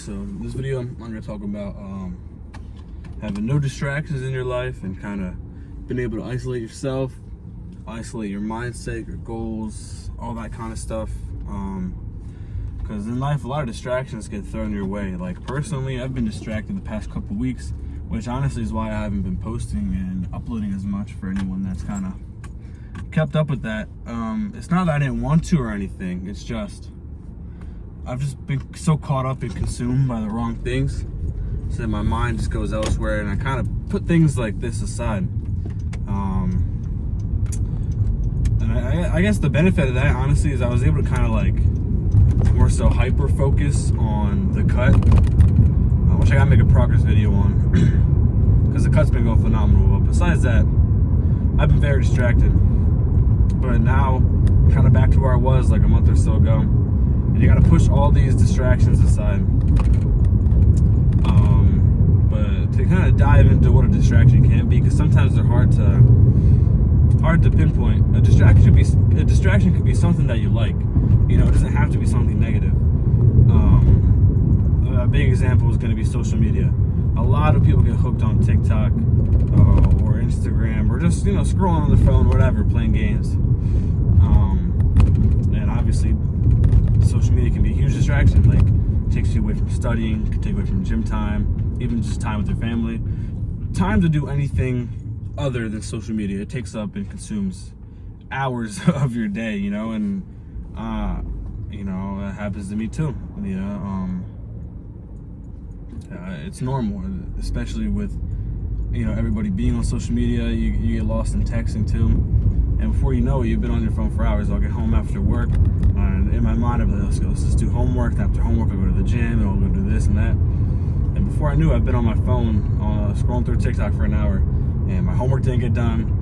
So in this video, I'm going to talk about having no distractions in your life and kind of being able to isolate yourself, isolate your mindset, your goals, all that kind of stuff. Because in life, a lot of distractions get thrown your way. Like personally, I've been distracted the past couple weeks, which honestly is why I haven't been posting and uploading as much for anyone that's kind of kept up with that. It's not that I didn't want to or anything. It's just I've just been so caught up and consumed by the wrong things, so that my mind just goes elsewhere, and I kind of put things like this aside. And I guess the benefit of that, honestly, is I was able to kind of like more so hyper focus on the cut, which I gotta make a progress video on, because the cut's been going phenomenal. But besides that, I've been very distracted. But now, kind of back to where I was like a month or so ago. And you got to push all these distractions aside. But to kind of dive into what a distraction can be, because sometimes they're hard to pinpoint. A distraction could be something that you like. You know, it doesn't have to be something negative. A big example is going to be social media. A lot of people get hooked on TikTok or Instagram, or just scrolling on their phone, whatever, playing games. And obviously, social media can be a huge distraction. Like, it takes you away from studying, can take you away from gym time, even just time with your family. Time to do anything other than social media. It takes up and consumes hours of your day, and it happens to me too. It's normal, especially with everybody being on social media. You get lost in texting too, and before you know it, you've been on your phone for hours. I'll get home after work, and in my mind I'm like, let's just do homework. And after homework, I go to the gym, and I'll go do this and that. And before I knew it, I've been on my phone scrolling through TikTok for an hour, and my homework didn't get done.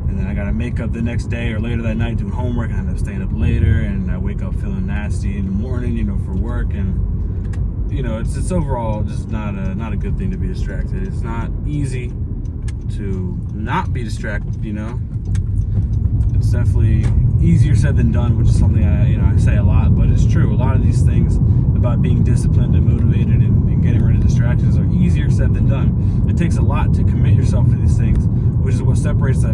And then I gotta make up the next day or later that night doing homework, and I end up staying up later, and I wake up feeling nasty in the morning, for work. And it's overall just not a good thing to be distracted. It's not easy to not be distracted. It's definitely easier said than done, which is something I say a lot, but it's true. A lot of these things about being disciplined and motivated and getting rid of distractions are easier said than done. It takes a lot to commit yourself to these things, which is what separates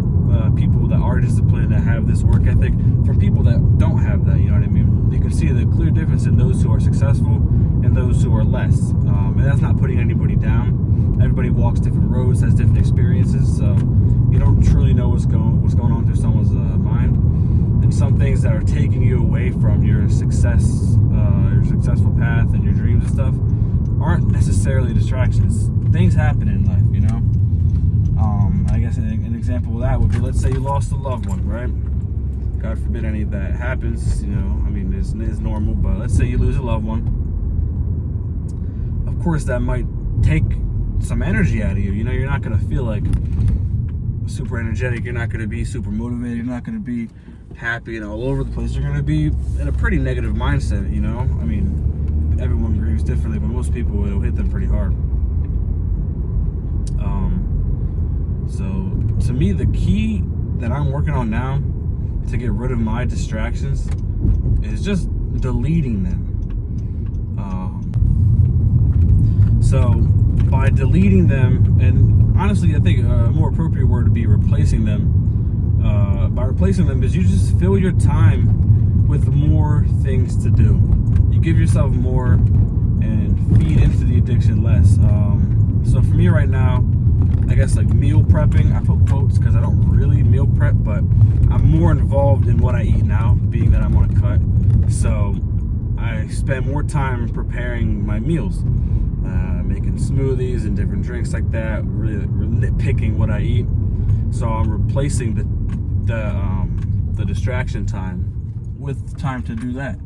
people that are disciplined, that have this work ethic, from people that don't have that. You know what I mean? You can see the clear difference in those who are successful and those who are less. And that's not putting anybody down. Everybody walks different roads, has different experiences, so you don't truly know what's going on through someone's mind. And some things that are taking you away from your success, your successful path, and your dreams and stuff aren't necessarily distractions. Things happen in life, I guess an example of that would be, let's say you lost a loved one, right? God forbid any of that happens, it's normal, but let's say you lose a loved one. Of course, that might take some energy out of you. You're not going to feel like super energetic. You're not going to be super motivated. You're not going to be happy and all over the place. You're going to be in a pretty negative mindset, everyone grieves differently, but most people, it'll hit them pretty hard. So to me, the key that I'm working on now to get rid of my distractions is just deleting them. So by deleting them, and honestly, I think a more appropriate word would be replacing them. By replacing them is you just fill your time with more things to do. You give yourself more and feed into the addiction less. So for me right now, I guess like meal prepping, I put quotes because I don't really meal prep, but I'm more involved in what I eat now, being that I'm on a cut. So I spend more time preparing my meals, making smoothies and different drinks like that, really nitpicking what I eat. So I'm replacing the distraction time with time to do that.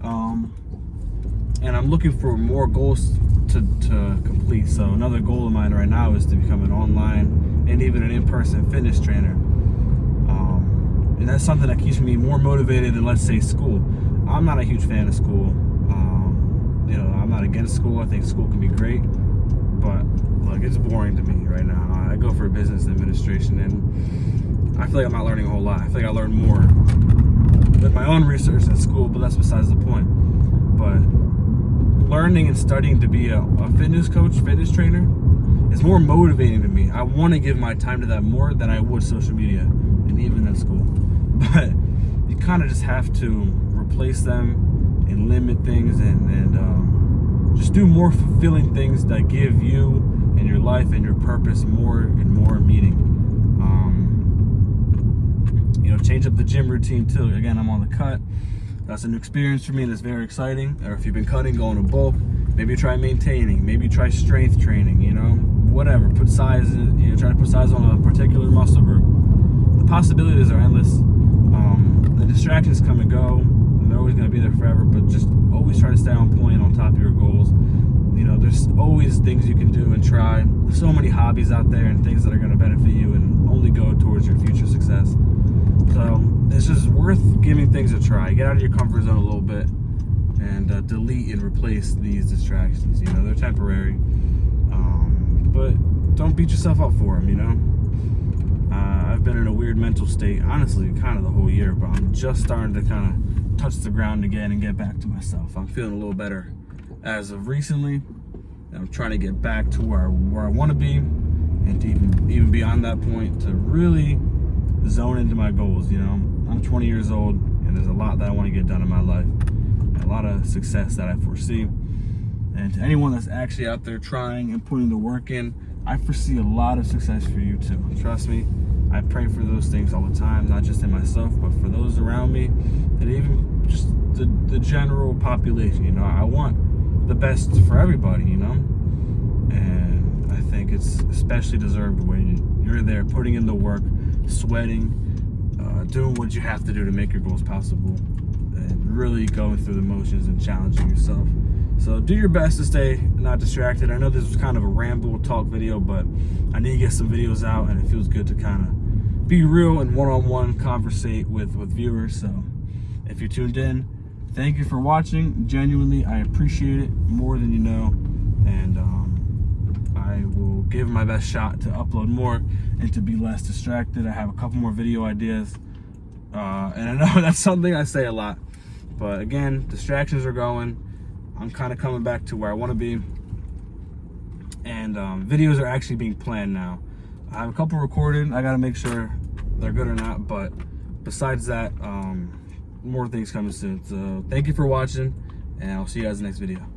And I'm looking for more goals to complete. So another goal of mine right now is to become an online and even an in-person fitness trainer. And that's something that keeps me more motivated than, let's say, school. I'm not a huge fan of school. I'm not against school. I think school can be great, but look, it's boring to me right now. I go for business administration, and I feel like I'm not learning a whole lot. I feel like I learn more with my own research in school, but that's besides the point. But learning and studying to be a fitness coach, fitness trainer, is more motivating to me. I want to give my time to that more than I would social media and even at school. But you kind of just have to replace them and limit things and just do more fulfilling things that give you and your life and your purpose more and more meaning. Change up the gym routine too. Again, I'm on the cut. That's a new experience for me that's very exciting. Or if you've been cutting, going to bulk, maybe try maintaining, maybe try strength training, whatever. Put size, try to put size on a particular muscle group. The possibilities are endless. The distractions come and go, and they're always going to be there forever, but just always try to stay on point, on top of your goals. There's always things you can do and try. There's so many hobbies out there and things that are going to benefit you and only go towards your future success. So it's just worth giving things a try. Get out of your comfort zone a little bit and delete and replace these distractions. They're temporary, but don't beat yourself up for them. I've been in a weird mental state, honestly, kind of the whole year, but I'm just starting to kind of touch the ground again and get back to myself. I'm feeling a little better as of recently. I'm trying to get back to where I want to be, and to even beyond that point, to really zone into my goals. I'm 20 years old, and there's a lot that I want to get done in my life, and a lot of success that I foresee. And to anyone that's actually out there trying and putting the work in, I foresee a lot of success for you too. Trust me, I pray for those things all the time, not just in myself, but for those around me, and even just the general population. I want the best for everybody, and I think it's especially deserved when you're there putting in the work, sweating, doing what you have to do to make your goals possible, and really going through the motions and challenging yourself. So do your best to stay not distracted. I know this was kind of a ramble talk video, but I need to get some videos out, and it feels good to kind of be real and one-on-one conversate with viewers. So if you're tuned in, thank you for watching. Genuinely, I appreciate it more than you know, and I will give my best shot to upload more and to be less distracted. I have a couple more video ideas, and I know that's something I say a lot, but again, distractions are going. I'm kind of coming back to where I want to be, and videos are actually being planned now. I have a couple recorded. I got to make sure they're good or not, but besides that, more things coming soon. So thank you for watching, and I'll see you guys in the next video.